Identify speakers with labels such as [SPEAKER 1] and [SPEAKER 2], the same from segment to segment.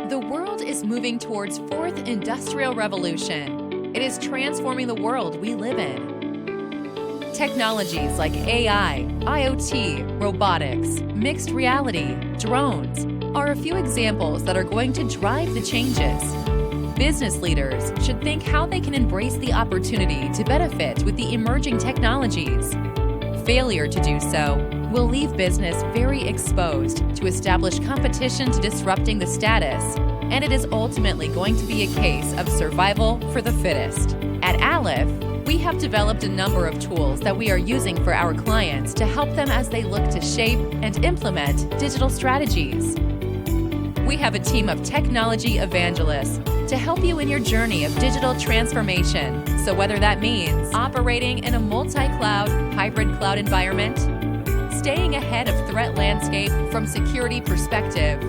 [SPEAKER 1] The world is moving towards fourth industrial revolution. It is transforming the world we live in. Technologies like AI, IoT, robotics, mixed reality, drones are a few examples that are going to drive the changes. Business leaders should think how they can embrace the opportunity to benefit with the emerging technologies. Failure to do so will leave business very exposed to established competition to disrupting the status, and it is ultimately going to be a case of survival for the fittest. At Alif, we have developed a number of tools that we are using for our clients to help them as they look to shape and implement digital strategies. We have a team of technology evangelists to help you in your journey of digital transformation. So whether that means operating in a multi-cloud, hybrid cloud environment, staying ahead of threat landscape from security perspective,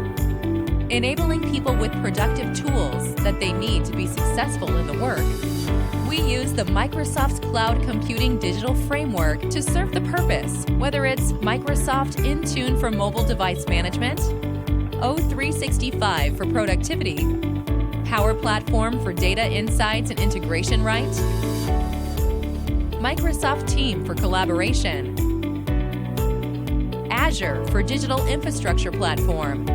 [SPEAKER 1] enabling people with productive tools that they need to be successful in the work, we use the Microsoft Cloud Computing Digital Framework to serve the purpose, whether it's Microsoft Intune for mobile device management, O365 for productivity, Power Platform for data insights and integration right, Microsoft Team for collaboration, Azure for digital infrastructure platform,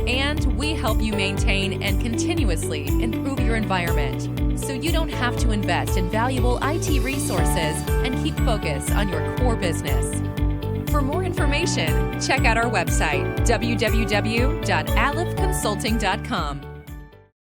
[SPEAKER 1] and we help you maintain and continuously improve your environment so you don't have to invest in valuable IT resources and keep focus on your core business. For more information, check out our website, www.alifconsulting.com.